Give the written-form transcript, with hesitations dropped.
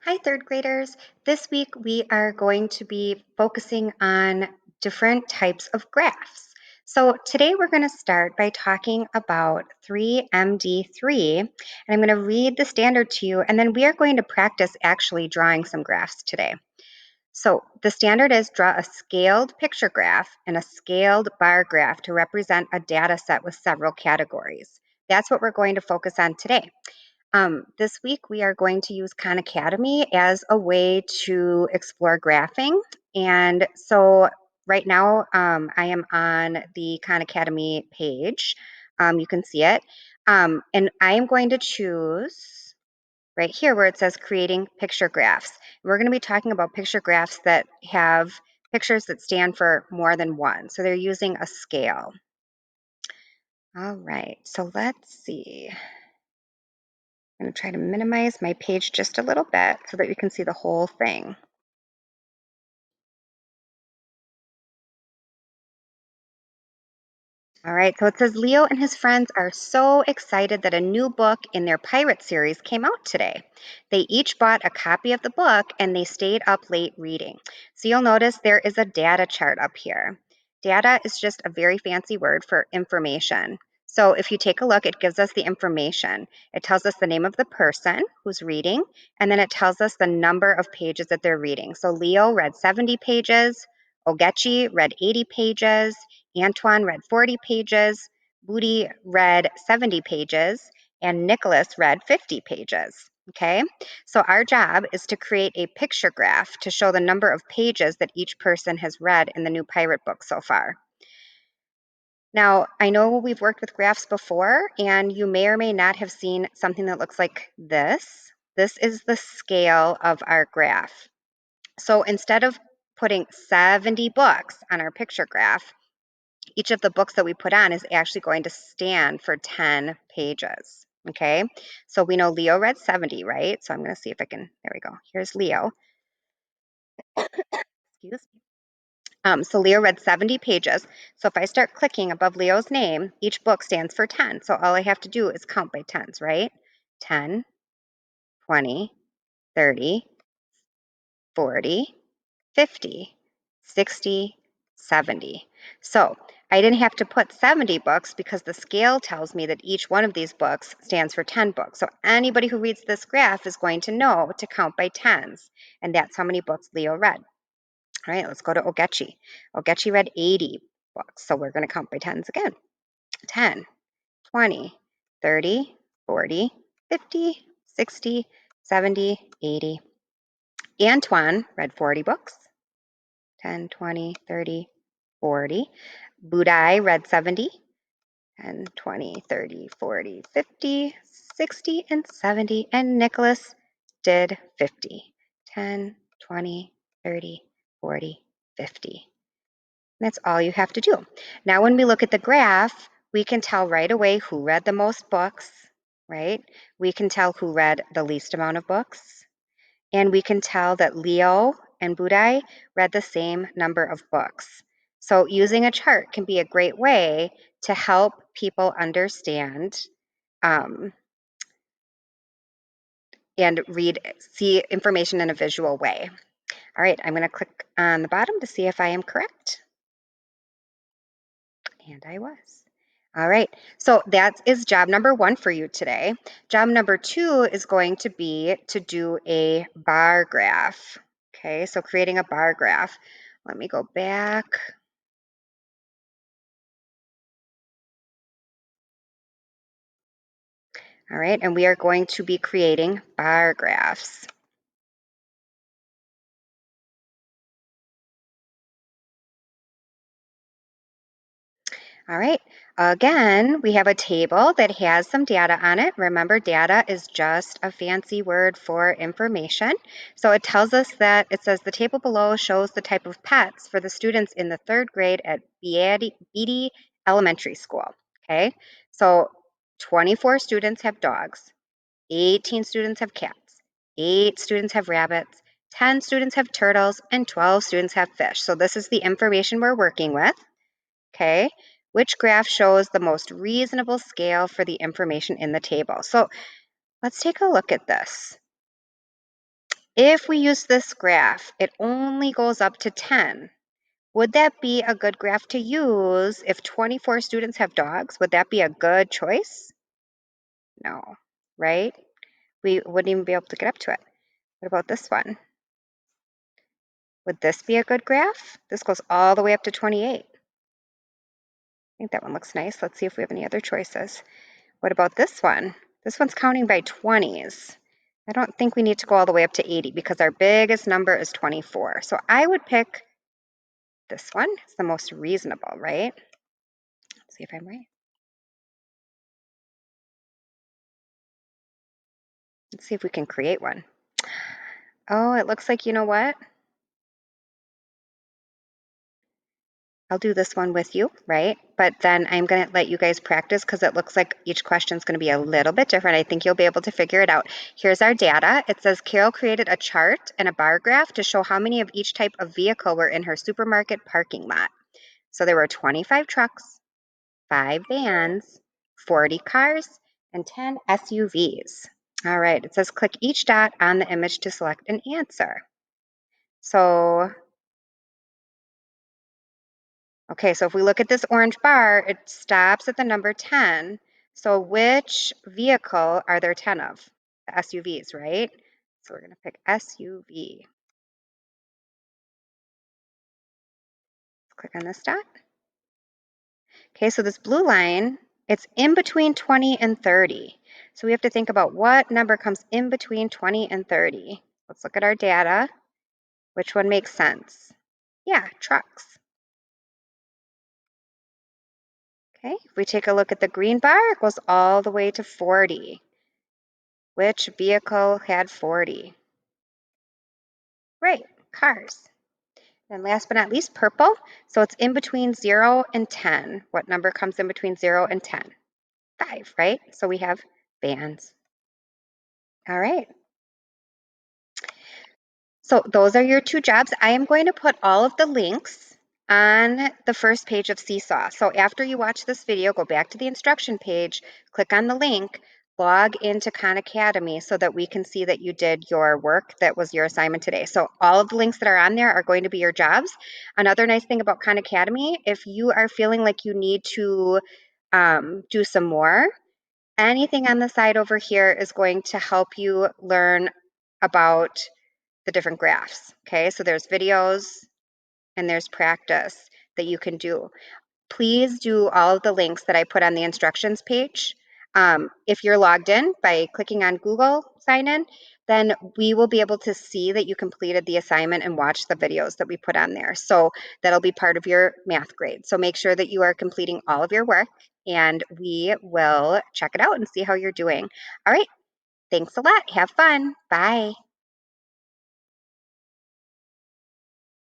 Hi, third graders. This week we are going to be focusing on different types of graphs. So today we're going to start by talking about 3MD3, and I'm going to read the standard to you, and then we are going to practice actually drawing some graphs today. So the standard is draw a scaled picture graph and a scaled bar graph to represent a data set with several categories. That's what we're going to focus on today. This week, we are going to use Khan Academy as a way to explore graphing. And so right now, I am on the Khan Academy page. You can see it. And I am going to choose right here where it says creating picture graphs. We're going to be talking about picture graphs that have pictures that stand for more than one. So they're using a scale. All right, so let's see. I'm going to try to minimize my page just a little bit so that you can see the whole thing. All right, so it says Leo and his friends are so excited that a new book in their pirate series came out today. They each bought a copy of the book and they stayed up late reading. So you'll notice there is a data chart up here. Data is just a very fancy word for information. So if you take a look, it gives us the information. It tells us the name of the person who's reading, and then it tells us the number of pages that they're reading. So Leo read 70 pages, Ogechi read 80 pages, Antoine read 40 pages, Booty read 70 pages, and Nicholas read 50 pages. Okay, so our job is to create a picture graph to show the number of pages that each person has read in the new pirate book so far. Now, I know we've worked with graphs before, and you may or may not have seen something that looks like this. This is the scale of our graph. So instead of putting 70 books on our picture graph, each of the books that we put on is actually going to stand for 10 pages. Okay, so we know Leo read 70, right? So I'm going to see if I can, there we go. Here's Leo. Excuse me. So Leo read 70 pages. So if I start clicking above Leo's name, each book stands for 10. So all I have to do is count by tens, right? 10, 20, 30, 40, 50, 60, 70. So I didn't have to put 70 books because the scale tells me that each one of these books stands for 10 books. So anybody who reads this graph is going to know to count by tens. And that's how many books Leo read. All right, let's go to Ogechi. Ogechi read 80 books. So we're going to count by tens again. 10, 20, 30, 40, 50, 60, 70, 80. Antoine read 40 books. 10, 20, 30, 40. Budai read 70, 10, 20, 30, 40, 50, 60, and 70. And Nicholas did 50. 10, 20, 30, 40, 50. That's all you have to do. Now, when we look at the graph, we can tell right away who read the most books, right? We can tell who read the least amount of books. And we can tell that Leo and Budai read the same number of books. So using a chart can be a great way to help people understand and see information in a visual way. All right, I'm going to click on the bottom to see if I am correct. And I was. All right, so that is job number 1 for you today. Job number 2 is going to be to do a bar graph. Okay, so creating a bar graph. Let me go back. All right, and we are going to be creating bar graphs. All right, again, we have a table that has some data on it. Remember, data is just a fancy word for information. So it tells us that it says the table below shows the type of pets for the students in the 3rd grade at Beatty Elementary School. Okay, so 24 students have dogs, 18 students have cats, 8 students have rabbits, 10 students have turtles, and 12 students have fish. So this is the information we're working with. Okay, which graph shows the most reasonable scale for the information in the table? So let's take a look at this. If we use this graph, it only goes up to 10. Would that be a good graph to use if 24 students have dogs? Would that be a good choice? No, right? We wouldn't even be able to get up to it. What about this one? Would this be a good graph? This goes all the way up to 28. I think that one looks nice. Let's see if we have any other choices. What about this one? This one's counting by 20s. I don't think we need to go all the way up to 80 because our biggest number is 24. So I would pick this one. It's the most reasonable, right? Let's see if I'm right. Let's see if we can create one. Oh, it looks like, you know what? I'll do this one with you, right? But then I'm going to let you guys practice because it looks like each question is going to be a little bit different. I think you'll be able to figure it out. Here's our data. It says Carol created a chart and a bar graph to show how many of each type of vehicle were in her supermarket parking lot. So there were 25 trucks, 5 vans, 40 cars, and 10 SUVs. All right, it says click each dot on the image to select an answer. So okay, so if we look at this orange bar, it stops at the number 10. So which vehicle are there 10 of? The SUVs, right? So we're going to pick SUV. Click on this dot. Okay, so this blue line, it's in between 20 and 30. So we have to think about what number comes in between 20 and 30. Let's look at our data. Which one makes sense? Yeah, trucks. Okay, if we take a look at the green bar, it goes all the way to 40. Which vehicle had 40? Right, cars. And last but not least, purple. So it's in between 0 and 10. What number comes in between 0 and 10? 5, right? So we have vans. All right. So those are your 2 jobs. I am going to put all of the links on the first page of Seesaw. So after you watch this video, go back to the instruction page, click on the link, log into Khan Academy so that we can see that you did your work that was your assignment today. So all of the links that are on there are going to be your jobs. Another nice thing about Khan Academy, if you are feeling like you need to do some more, anything on the side over here is going to help you learn about the different graphs. Okay, so there's videos and there's practice that you can do. Please do all of the links that I put on the instructions page. If you're logged in by clicking on Google sign in, then we will be able to see that you completed the assignment and watch the videos that we put on there. So that'll be part of your math grade. So make sure that you are completing all of your work and we will check it out and see how you're doing. All right, thanks a lot. Have fun. Bye.